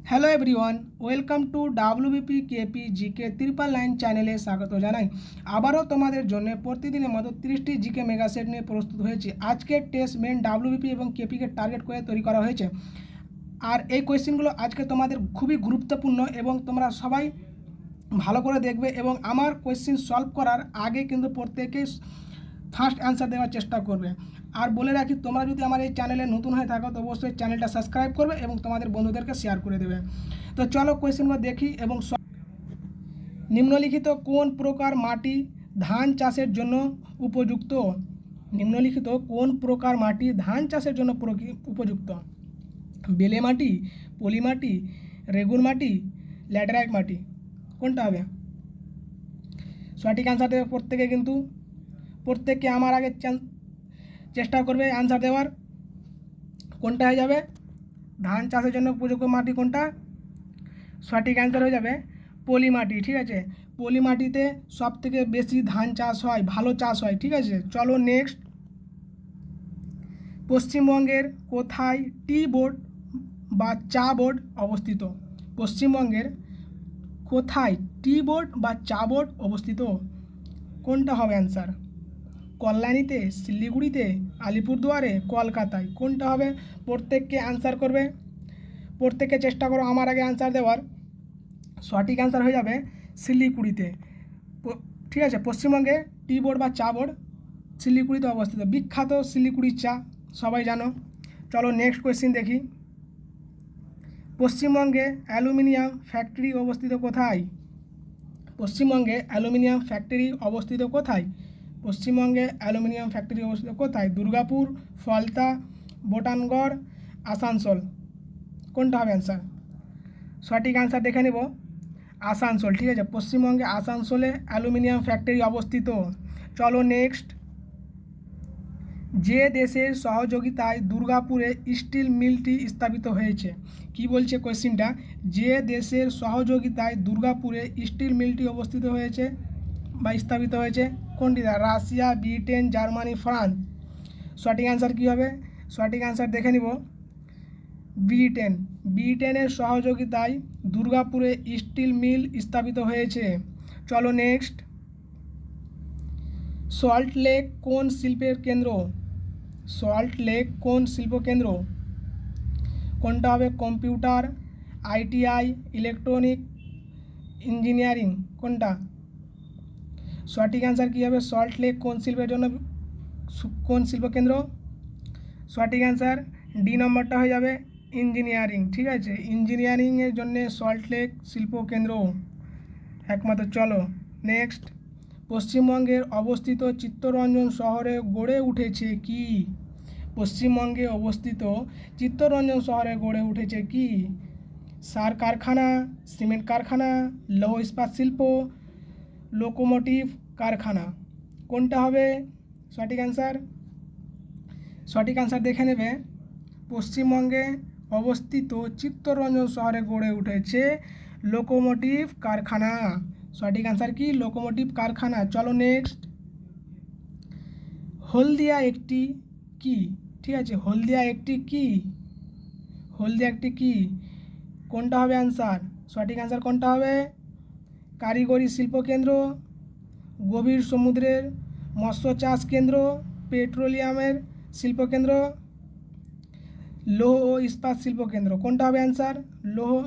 Hello everyone, welcome to WBP KP GK triple line চ্যানেলে স্বাগত জানাই। আবারও তোমাদের জন্য প্রতিদিনের মতো 30টি জিকে মেগা সেট নিয়ে প্রস্তুত হয়েছে। আজকের টেস্ট মেন ডাব্লিউবিপি এবং কেপিকে টার্গেট করে তৈরি করা হয়েছে। আর এই কোয়েশ্চেনগুলো আজকে তোমাদের খুবই গুরুত্বপূর্ণ এবং তোমরা সবাই ভালো করে দেখবে এবং আমার কোয়েশ্চেন সলভ করার আগে কিন্তু প্রত্যেকেই ফার্স্ট অ্যান্সার দেওয়ার চেষ্টা করবে। আর বলে রাখি, তোমরা যদি আমার এই চ্যানেলে নতুন হয়ে থাকো তো অবশ্যই চ্যানেলটা সাবস্ক্রাইব করবে এবং তোমাদের বন্ধুদেরকে শেয়ার করে দেবে। তো চলো কোয়েশ্চেনগুলো দেখি। এবং নিম্নলিখিত কোন প্রকার মাটি ধান চাষের জন্য উপযুক্ত? নিম্নলিখিত কোন প্রকার মাটি ধান চাষের জন্য উপযুক্ত? বেলে মাটি, পলি মাটি, রেগুন মাটি, ল্যাটেরাইট মাটি, কোনটা হবে? সঠিক অ্যান্সার দেবে প্রত্যেকে, কিন্তু প্রত্যেককে আমার আগে চেষ্টা করবে অ্যান্সার দেওয়ার। কোনটা হয়ে যাবে ধান চাষের জন্য উপযুক্ত মাটি কোনটা? সঠিক অ্যান্সার হয়ে যাবে পলি মাটি। ঠিক আছে, পলি মাটিতে সব থেকে বেশি ধান চাষ হয়, ভালো চাষ হয়। ঠিক আছে, চলো নেক্সট। পশ্চিমবঙ্গের কোথায় টি বোর্ড বা চা বোর্ড অবস্থিত? পশ্চিমবঙ্গের কোথায় টি বোর্ড বা চা বোর্ড অবস্থিত? কোনটা হবে অ্যান্সার? কল্যাণীতে, শিলিগুড়িতে, আলিপুরদুয়ারে, কলকাতায়, কোনটা হবে? প্রত্যেককে অ্যান্সার করবে, প্রত্যেককে চেষ্টা করো আমার আগে অ্যান্সার দেওয়ার। সঠিক অ্যান্সার হয়ে যাবে শিলিগুড়িতে। ঠিক আছে, পশ্চিমবঙ্গে টি বোর্ড বা চা বোর্ড শিলিগুড়িতে অবস্থিত। বিখ্যাত শিলিগুড়ির চা সবাই জানো। চলো নেক্সট কোয়েশ্চেন দেখি। পশ্চিমবঙ্গে অ্যালুমিনিয়াম ফ্যাক্টরি অবস্থিত কোথায়? পশ্চিমবঙ্গে অ্যালুমিনিয়াম ফ্যাক্টরি অবস্থিত কোথায়? পশ্চিমবঙ্গে অ্যালুমিনিয়াম ফ্যাক্টরি অবস্থিত কোথায়? দুর্গাপুর, ফলতা, বোটানগড়, আসানসোল, কোনটা হবে অ্যান্সার? সঠিক অ্যান্সার দেখে নেব, আসানসোল। ঠিক আছে, পশ্চিমবঙ্গে আসানসোলে অ্যালুমিনিয়াম ফ্যাক্টরি অবস্থিত। চলো নেক্সট। যে দেশের সহযোগিতায় দুর্গাপুরে স্টিল মিলটি স্থাপিত হয়েছে? কি বলছে কোয়েশ্চেনটা? যে দেশের সহযোগিতায় দুর্গাপুরে স্টিল মিলটি অবস্থিত হয়েছে বা স্থাপিত হয়েছে, কোনটি? Russia, Britain, Germany, France. সঠিক অ্যান্সার কী হবে? সঠিক অ্যান্সার দেখে নিব, ব্রিটেন। ব্রিটেনের সহযোগিতায় দুর্গাপুরে স্টিল মিল স্থাপিত হয়েছে। চলো নেক্সট। সল্ট লেক কোন শিল্পের কেন্দ্র? সল্ট লেক কোন শিল্প কেন্দ্র? কোনটা হবে? কম্পিউটার, আইটিআই, ইলেকট্রনিক, ইঞ্জিনিয়ারিং, কোনটা? সঠিক অ্যান্সার কী হবে? সল্ট লেক কোন শিল্পের জন্য, কোন শিল্প কেন্দ্র? সঠিক অ্যান্সার ডি নম্বরটা হয়ে যাবে ইঞ্জিনিয়ারিং। ঠিক আছে, ইঞ্জিনিয়ারিংয়ের জন্যে সল্ট লেক শিল্প কেন্দ্র একমাত্র। চলো নেক্সট। পশ্চিমবঙ্গের অবস্থিত চিত্তরঞ্জন শহরে গড়ে উঠেছে কি? পশ্চিমবঙ্গে অবস্থিত চিত্তরঞ্জন শহরে গড়ে উঠেছে কি? সার কারখানা, সিমেন্ট কারখানা, লৌহ ইস্পাত শিল্প, লোকোমোটিভ কারখানা, কোনটা হবে সঠিক অ্যান্সার? সঠিক অ্যান্সার দেখে নেবে। পশ্চিমবঙ্গে অবস্থিত চিত্তরঞ্জন শহরে গড়ে উঠেছে লোকোমোটিভ কারখানা। সঠিক অ্যান্সার কি? লোকোমোটিভ কারখানা। চলো নেক্সট। হলদিয়া একটি কি? ঠিক আছে, হলদিয়া একটি কি? হলদিয়া একটি কি? কোনটা হবে অ্যান্সার? সঠিক অ্যান্সার কোনটা হবে? কারিগরি শিল্পকেন্দ্র, গভীর সমুদ্রের মৎস্য চাষ কেন্দ্র, পেট্রোলিয়ামের শিল্পকেন্দ্র, লৌহ ও ইস্পাত শিল্পকেন্দ্র, কোনটা হবে অ্যান্সার? লৌহ।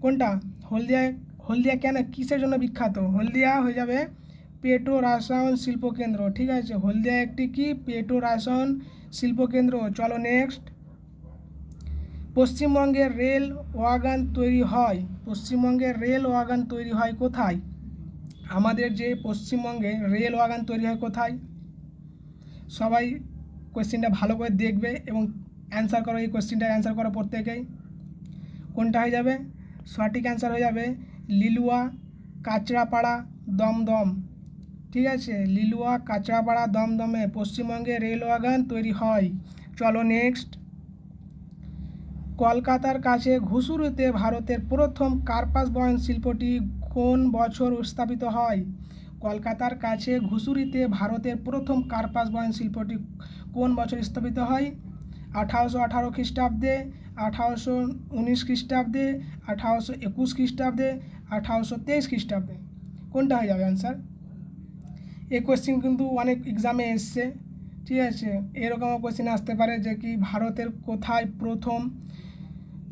কোনটা? হলদিয়া। হলদিয়া কেন, কিসের জন্য বিখ্যাত? হলদিয়া হয়ে যাবে পেট্রো রসায়ন শিল্পকেন্দ্র। ঠিক আছে, হলদিয়া একটি কি? পেট্রো রসায়ন শিল্পকেন্দ্র। চলো নেক্সট। পশ্চিমবঙ্গের রেল ওয়াগন তৈরি হয়, পশ্চিমবঙ্গের রেল ওয়াগন তৈরি হয় কোথায়? আমাদের যে পশ্চিমবঙ্গে রেল ওয়াগন তৈরি হয় কোথায়? সবাই কোয়েশ্চেনটা ভালো করে দেখবে এবং অ্যান্সার করো। এই কোয়েশ্চেনটার অ্যান্সার করো প্রত্যেকেই। কোনটা হয়ে যাবে? সঠিক অ্যান্সার হয়ে যাবে লিলুয়া, কাঁচরাপাড়া, দমদম। ঠিক আছে, লিলুয়া, কাঁচরাপাড়া, দমদমে পশ্চিমবঙ্গে রেল ওয়াগন তৈরি হয়। চলো নেক্সট। কলকাতার কাছে ঘুষুরিতে ভারতের প্রথম কার্পাস বয়ন শিল্পটি কোন বছর স্থাপিত হয়? কলকাতার কাছে ঘুষুরিতে ভারতের প্রথম কার্পাস বয়ন শিল্পটি কোন বছর স্থাপিত হয়? 1818 খ্রিস্টাব্দে, 1819 খ্রিস্টাব্দে, 1821 খ্রিস্টাব্দে, 1823 খ্রিস্টাব্দে? কোনটা হয়ে যাবে অ্যান্সার? এই কোয়েশ্চেন কিন্তু অনেক এক্সামে এসছে, ঠিক আছে। এরকমও কোয়েশ্চেন আসতে পারে যে কি ভারতের কোথায় প্রথম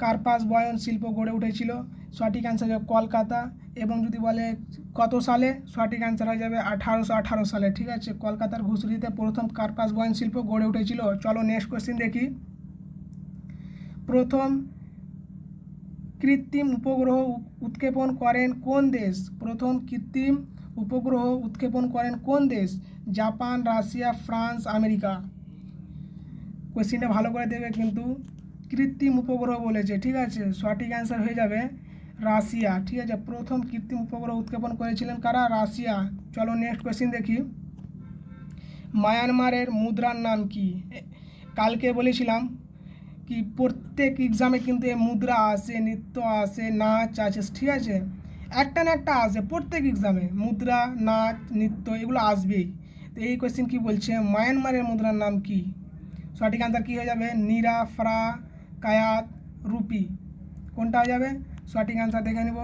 কার্পাস বয়ন শিল্প গড়ে উঠেছিল? সঠিক অ্যান্সার হবে কলকাতা। এবং যদি বলে কত সালে, সঠিক অ্যান্সার হয়ে যাবে 1818 সালে, ঠিক আছে। কলকাতার ঘুষুরিতে প্রথম কার্পাস বয়ন শিল্প গড়ে উঠেছিল। চলো নেক্সট কোয়েশ্চেন দেখি। প্রথম কৃত্রিম উপগ্রহ উৎক্ষেপণ করেন কোন দেশ? প্রথম কৃত্রিম উপগ্রহ উৎক্ষেপণ করেন কোন দেশ? Japan, Russia, France, America? কোয়েশ্চেনটা ভালো করে দেখবে কিন্তু, কৃত্রিম উপগ্রহ বলেছে, ঠিক আছে। সঠিক অ্যান্সার হয়ে যাবে রাশিয়া, ঠিক আছে। প্রথম কৃত্রিম উপগ্রহ উৎক্ষেপণ করেছিলেন কারা? রাশিয়া। চলো নেক্সট কোয়েশ্চেন দেখি। মায়ানমারের মুদ্রার নাম কি? কালকে বলেছিলাম কি প্রত্যেক এক্সামে কিন্তু এই মুদ্রা আসে, নৃত্য আসে, নাচ আছে, ঠিক আছে। একটা না একটা আসে প্রত্যেক এক্সামে, মুদ্রা, নাচ, নৃত্য এগুলো আসবেই। তো এই কোয়েশ্চেন কি বলছে, মায়ানমারের মুদ্রার নাম কি? সঠিক আনসার কী হয়ে যাবে? নিরা, ফ্রা, কায়াত, রুপি। কোনটা হয়ে যাবে? সঠিক আনসার দেখে নেব,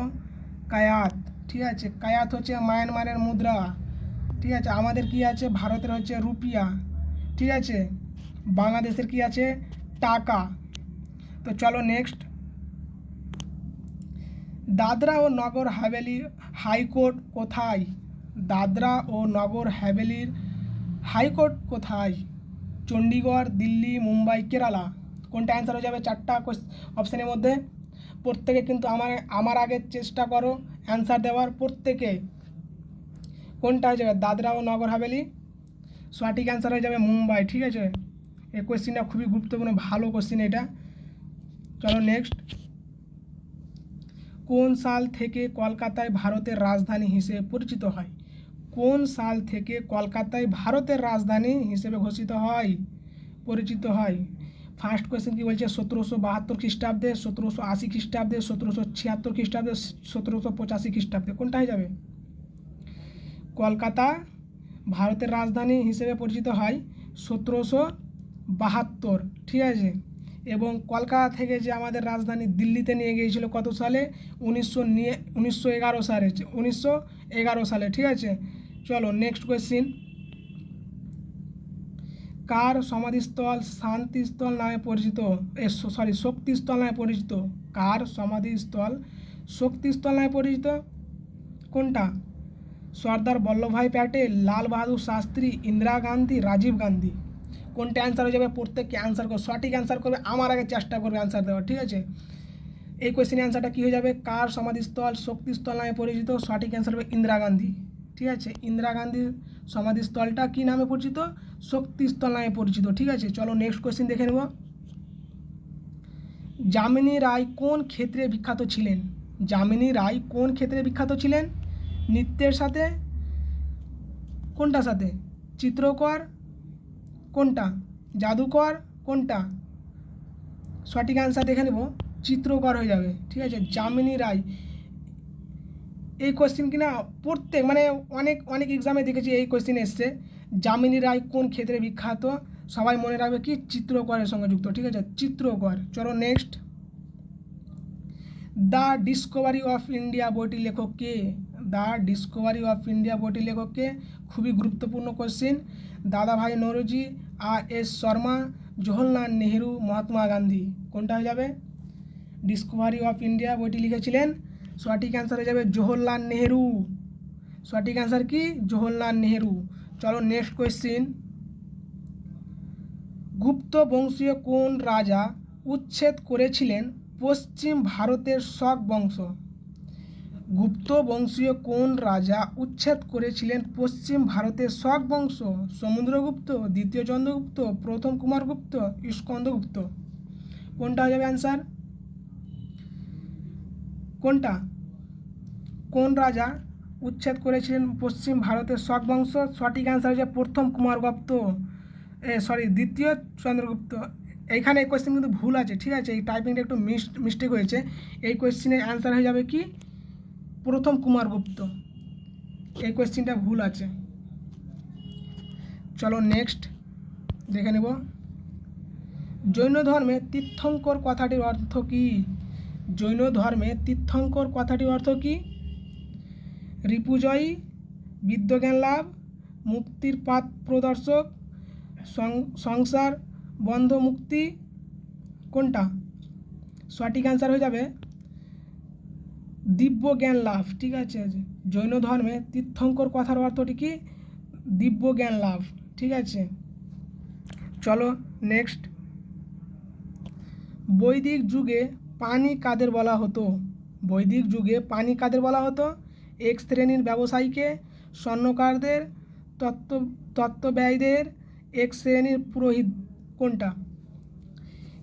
কায়াত, ঠিক আছে। কায়াত হচ্ছে মায়ানমারের মুদ্রা, ঠিক আছে। আমাদের কি আছে? ভারতের হচ্ছে রুপিয়া, ঠিক আছে। বাংলাদেশের কি আছে? টাকা। তো চলো নেক্সট। দাদরা ও নগর হাভেলি হাইকোর্ট কোথায়? দাদরা ও নগর হাভেলির হাইকোর্ট কোথায়? চণ্ডীগড়, দিল্লি, মুম্বাই, কেরালা? কোনটা অ্যান্সার হয়ে যাবে? চারটা অপশানের মধ্যে প্রত্যেকে কিন্তু আমার আগে চেষ্টা করো অ্যান্সার দেওয়ার, প্রত্যেকে। কোনটা হয়ে যাবে? দাদরা ও নগর হাভেলি। সঠিক অ্যান্সার হয়ে যাবে মুম্বাই, ঠিক আছে। এই কোয়েশ্চেনটা খুবই গুরুত্বপূর্ণ, ভালো কোয়েশ্চেন এটা। চলো নেক্সট। কোন সাল থেকে কলকাতায় ভারতের রাজধানী হিসেবে পরিচিত হয়? কোন সাল থেকে কলকাতায় ভারতের রাজধানী হিসেবে ঘোষিত হয়, পরিচিত হয়? ফার্স্ট কোয়েশ্চেন কি বলছে? 1772 খ্রিস্টাব্দে, 1780 খ্রিস্টাব্দে, 1776 খ্রিস্টাব্দে, 1785 খ্রিস্টাব্দে? কোনটা হয়ে যাবে? কলকাতা ভারতের রাজধানী হিসেবে পরিচিত হয় 1772, ঠিক আছে। এবং কলকাতা থেকে যে আমাদের রাজধানী দিল্লিতে নিয়ে গিয়েছিল কত সালে? 1911 সালে, 1911 সালে, ঠিক আছে। চলো নেক্সট কোয়েশ্চিন। কার সমাধিস্থল শান্তিস্থল নামে পরিচিত? শক্তিস্থল নামে পরিচিত? কার সমাধিস্থল শক্তিস্থল নামে পরিচিত? কোনটা? সর্দার বল্লভভাই প্যাটেল, লাল বাহাদুর শাস্ত্রী, ইন্দিরা গান্ধী, রাজীব গান্ধী? কোনটা অ্যান্সার হয়ে যাবে? প্রত্যেককে অ্যান্সার করবে, সঠিক অ্যান্সার করবে, আমার আগে চেষ্টা করবে অ্যান্সার দেওয়ার, ঠিক আছে। এই কোয়েশ্চেনের অ্যান্সারটা কী হয়ে যাবে? কার সমাধিস্থল শক্তিস্থল নামে পরিচিত? সঠিক অ্যান্সার হবে ইন্দিরা গান্ধী, ঠিক আছে। ইন্দিরা গান্ধীর সমাধিস্থলটা কী নামে পরিচিত? শক্তিস্থল নামে পরিচিত, ঠিক আছে। চলো নেক্সট কোয়েশ্চেন দেখে নেব। যামিনী রায় কোন ক্ষেত্রে বিখ্যাত ছিলেন? যামিনী রায় কোন ক্ষেত্রে বিখ্যাত ছিলেন? নৃত্যের সাথে? কোনটার সাথে? চিত্রকর? কোনটা? জাদুকর? কোনটা? সঠিক অ্যান্সার দেখে নেব, চিত্রকর হয়ে যাবে, ঠিক আছে। যামিনী রায়, এই কোয়েশ্চেন কিনা প্রত্যেক মানে অনেক অনেক এক্সামে দেখেছি এই কোয়েশ্চেন এসছে। যামিনী রায় কোন ক্ষেত্রে বিখ্যাত? সবাই মনে রাখবে কি? চিত্রকরের সঙ্গে যুক্ত, ঠিক আছে, চিত্রকর। চলো next. The Discovery of India বইটির লেখক কে? দ্য ডিসকভারি অফ ইন্ডিয়া বইটির লেখক কে? খুবই গুরুত্বপূর্ণ কোয়েশ্চেন। দাদাভাই নৌরোজি, আর এস শর্মা, জওহরলাল নেহেরু, মহাত্মা গান্ধী? কোনটা হয়ে যাবে? ডিসকভারি অফ ইন্ডিয়া বইটি লিখেছিলেন, সঠিক অ্যান্সার হয়ে যাবে জওহরলাল নেহেরু। সঠিক অ্যান্সার কি? জওহরলাল নেহেরু। চলো নেক্সট কোয়েশ্চেন। গুপ্ত বংশীয় কোন রাজা উচ্ছেদ করেছিলেন পশ্চিম ভারতের শক বংশ? গুপ্ত বংশীয় কোন রাজা উচ্ছেদ করেছিলেন পশ্চিম ভারতের শক বংশ? সমুদ্রগুপ্ত, দ্বিতীয় চন্দ্রগুপ্ত, প্রথম কুমারগুপ্ত, স্কন্দগুপ্ত? কোনটা হয়ে যাবে অ্যান্সার? কোনটা? কোন রাজা উচ্ছেদ করেছিলেন পশ্চিম ভারতের শক বংশ? সঠিক অ্যান্সার হচ্ছে প্রথম কুমারগুপ্ত, দ্বিতীয় চন্দ্রগুপ্ত। এইখানে এই কোয়েশ্চেন কিন্তু ভুল আছে, ঠিক আছে, এই টাইপিংটা একটু মিস্টেক হয়েছে। এই কোয়েশ্চেনের অ্যান্সার হয়ে যাবে কি? প্রথম কুমারগুপ্ত। এই কোয়েশ্চেনটা ভুল আছে। চলো নেক্সট দেখে নেব। জৈন ধর্মে তীর্থঙ্কর কথাটির অর্থ কী? জৈন ধর্মে তীর্থঙ্কর কথাটির অর্থ কী? রিপুজয়ী, বিদ্যজ্ঞান লাভ, মুক্তির পথ প্রদর্শক, সংসার বন্ধ মুক্তি, কোনটা? সঠিক অ্যান্সার হয়ে যাবে দিব্য জ্ঞান লাভ। ঠিক আছে, জৈন ধর্মে তীর্থঙ্কর কথার অর্থটি কি? দিব্য জ্ঞান লাভ। ঠিক আছে, চলো নেক্সট। বৈদিক যুগে পানি কাদের বলা হতো? বৈদিক যুগে পানি কাদের বলা হতো? এক শ্রেণীর ব্যবসায়ীকে, স্বর্ণকারদের, তত্ত্বব্যয়ীদের, এক শ্রেণীর পুরোহিত, কোনটা?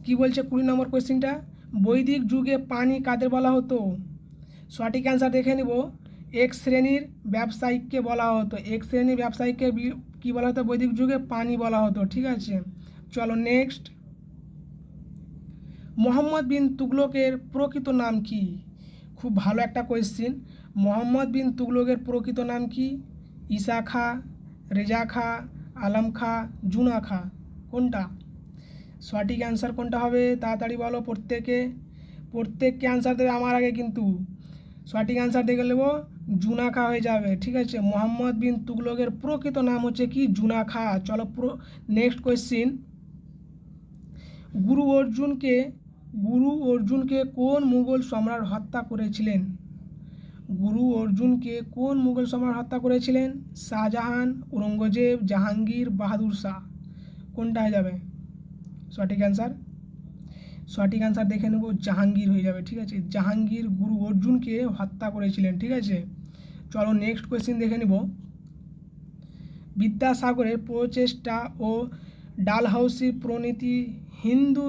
কি বলছে 20 নম্বর কোয়েশ্চেনটা? বৈদিক যুগে পানি কাদের বলা হতো? সঠিক অ্যান্সার দেখে নিব। এক শ্রেণীর ব্যবসায়িককে বলা হতো। এক শ্রেণীর ব্যবসায়িককে কী বলা হতো? বৈদিক যুগে পানি বলা হতো। ঠিক আছে, চলো নেক্সট। মোহাম্মদ বিন তুগলকের প্রকৃত নাম কি? খুব ভালো একটা কোয়েশ্চেন। মোহাম্মদ বিন তুগলকের প্রকৃত নাম কি? ঈসা খাঁ, রেজা খাঁ, আলম খাঁ, জুনা খাঁ, কোনটা? সঠিক অ্যান্সার কোনটা হবে? তাড়াতাড়ি বলো প্রত্যেককে অ্যান্সার দেবে আমার আগে কিন্তু। সঠিক অ্যান্সার দেখে নেব, জুনা খাঁ হয়ে যাবে। ঠিক আছে, মোহাম্মদ বিন তুগলকের প্রকৃত নাম হচ্ছে কি? জুনা খাঁ। চলো নেক্সট কোয়েশ্চেন। গুরু অর্জুনকে কোন মুঘল সম্রাট হত্যা করেছিলেন? গুরু অর্জুনকে কোন মুঘল সম্রাট হত্যা করেছিলেন? শাহজাহান, ঔরঙ্গজেব, জাহাঙ্গীর, বাহাদুর শাহ, কোনটা হয়ে যাবে সঠিক অ্যান্সার দেখে নেব, জাহাঙ্গীর হয়ে যাবে। ঠিক আছে, জাহাঙ্গীর গুরু অর্জুনকে হত্যা করেছিলেন। ঠিক আছে, চলো নেক্সট কোয়েশ্চেন দেখে নেব। বিদ্যাসাগরের প্রচেষ্টা ও ডালহাউসির প্রণীতি হিন্দু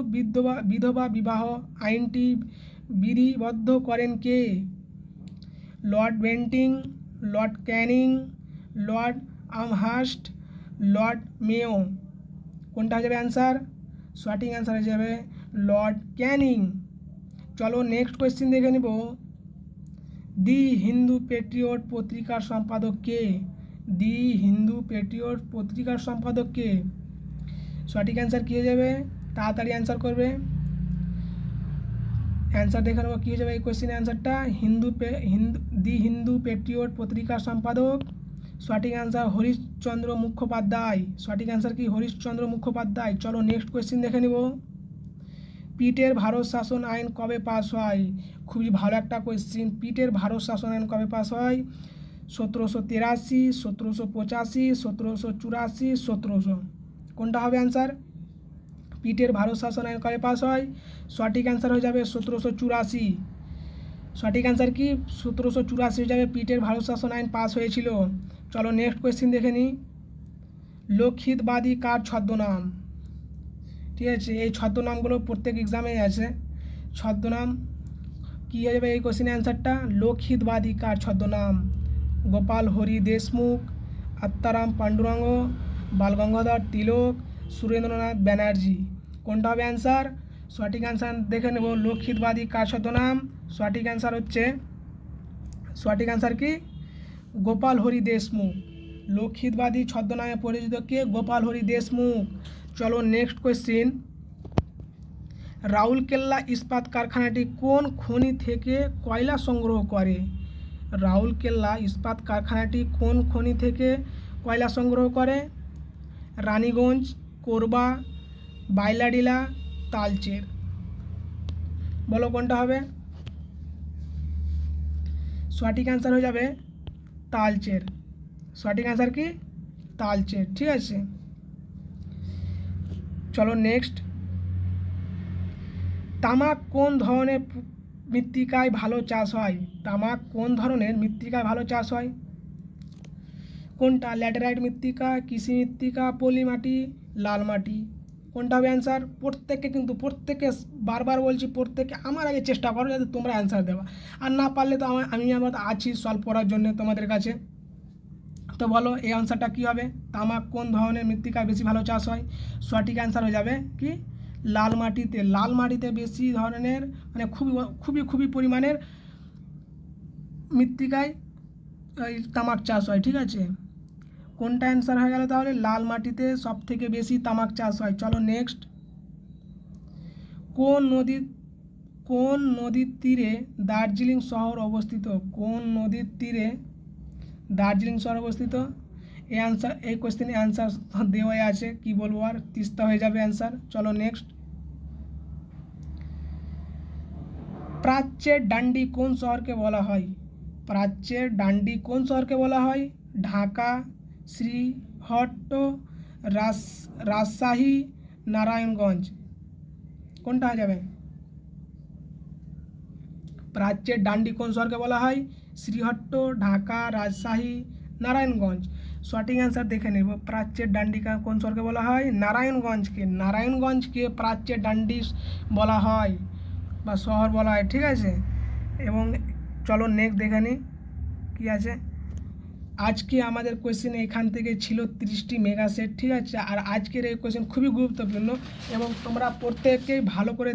বিধবা বিবাহ আইনটি বিধিবদ্ধ করেন কে? Lord Bentinck, Lord Canning, Lord Amherst, Lord Mayo, কোনটা হয়ে যাবে অ্যান্সার? সঠিক অ্যান্সার হয়ে যাবে লর্ড ক্যানিং। চলো নেক্সট কোয়েশ্চেন দেখে নিব। দি হিন্দু পেট্রিয়ট পত্রিকার সম্পাদক কে? দি হিন্দু পেট্রিয়ট পত্রিকার সম্পাদক কে? সঠিক অ্যান্সার কী হয়ে যাবে? তাড়াতাড়ি অ্যান্সার করবে। অ্যান্সার দেখে নেবো কী হয়ে যাবে এই কোয়েশ্চেনের অ্যান্সারটা। দি হিন্দু পেট্রিয়ট পত্রিকার সম্পাদক সঠিক অ্যান্সার হরিশচন্দ্র মুখোপাধ্যায়। সঠিক অ্যান্সার কি? হরিশচন্দ্র মুখোপাধ্যায়। চলো নেক্সট কোয়েশ্চেন দেখে নেব। পিটের ভারত শাসন আইন কবে পাস হয়? খুবই ভালো একটা কোয়েশ্চেন। পিটের ভারত শাসন আইন কবে পাস হয়? 1783, 1785, 1784, 1700, কোনটা হবে অ্যান্সার? পিটের ভারত শাসন আইন কবে পাস হয়? সঠিক অ্যান্সার হয়ে যাবে 1784। সঠিক অ্যান্সার কি? 1784 হয়ে যাবে, পিটের ভারত শাসন আইন পাস হয়েছিল। চলো নেক্সট কোয়েশ্চেন দেখে নিই। লোকহিতবাদী কার ছদ্মনাম? ঠিক আছে, এই ছদ্মনামগুলো প্রত্যেক এক্সামে আছে। ছদ্মনাম কী হয়ে যাবে এই কোয়েশ্চেনের অ্যান্সারটা? লোকহিতবাদী কার ছদ্মনাম? গোপাল হরি দেশমুখ, আত্মারাম পাণ্ডুরঙ্গ, বালগঙ্গাধর তিলক, সুরেন্দ্রনাথ ব্যানার্জি, কোনটা হবে অ্যান্সার? সঠিক অ্যান্সার দেখে নেব। লোকহিতবাদী কার ছদ্মনাম? সঠিক অ্যান্সার হচ্ছে, সঠিক অ্যান্সার কি? গোপাল হরি দেশমুখ। লোকহিতবাদী ছদ্মনামে পরিচিত কে? গোপাল হরি দেশমুখ। চলো নেক্সট কোয়েশ্চেন। রাউরকেল্লা ইস্পাত কারখানাটি কোন খনি থেকে কয়লা সংগ্রহ করে? রাউরকেল্লা ইস্পাত কারখানাটি কোন খনি থেকে কয়লা সংগ্রহ করে? রানীগঞ্জ, কোরবা, বাইলাডিলা, তালচের, বলো কোনটা হবে? সঠিক অ্যান্সার হয়ে যাবে তালচের। সঠিক অ্যান্সার কি? তালচের। ঠিক আছে, চলো নেক্সট। তামাক কোন ধরনের মৃত্তিকায় ভালো চাষ হয়? তামাক কোন ধরনের মৃত্তিকায় ভালো চাষ হয়? কোনটা? ল্যাটেরাইট মৃত্তিকা, কৃষি মৃত্তিকা, পলি মাটি, লাল মাটি, কোনটা হবে অ্যান্সার? প্রত্যেকে বারবার বলছি, প্রত্যেকে আমার আগে চেষ্টা করো যাতে তোমরা অ্যান্সার দেওয়া, আর না পারলে তো আমি আবার আছি সলভ করার জন্য তোমাদের কাছে। তো বলো এই অ্যান্সারটা কী হবে? তামাক কোন ধরনের মৃত্তিকায় বেশি ভালো চাষ হয়? সঠিক অ্যান্সার হয়ে যাবে কি? লাল মাটিতে। লাল মাটিতে বেশি ধরনের মানে খুবই পরিমাণের মৃত্তিকায় তামাক চাষ হয়। ঠিক আছে, কোনটা অ্যান্সার হয়ে গেল তাহলে? লাল মাটিতে সবথেকে বেশি তামাক চাষ হয়। চলো নেক্সট। কোন নদীর তীরে দার্জিলিং শহর অবস্থিত? কোন নদীর তীরে দার্জিলিং শহর অবস্থিত? এই কোশ্চেনের অ্যান্সার দেওয়াই আছে, কি বলবো আর, তিস্তা হয়ে যাবে অ্যান্সার। চলো নেক্সট। প্রাচ্যের ডান্ডি কোন শহরকে বলা হয়? প্রাচ্যের ডান্ডি কোন শহরকে বলা হয়? ঢাকা, শ্রীহট্ট, রাজশাহী, নারায়ণগঞ্জ। কোনটা হয়ে যাবে? প্রাচ্যের ডান্ডি কোন শহরকে বলা হয়? শ্রীহট্ট, ঢাকা, রাজশাহী, নারায়ণগঞ্জ। সঠিক অ্যান্সার দেখে নেব। প্রাচ্যের ডান্ডি কোন শহরকে বলা হয়? নারায়ণগঞ্জকে প্রাচ্যের ডান্ডি বলা হয় বা শহর বলা হয়, ঠিক আছে। এবং চলো নেক্সট দেখে নিই কী আছে। আজকে আমাদের কোয়েশ্চেন এখান থেকে ছিল 30টি মেগা সেট, ঠিক আছে। আর আজকের এই কোয়েশ্চেন খুবই গুরুত্বপূর্ণ এবং তোমরা প্রত্যেকেই ভালো করে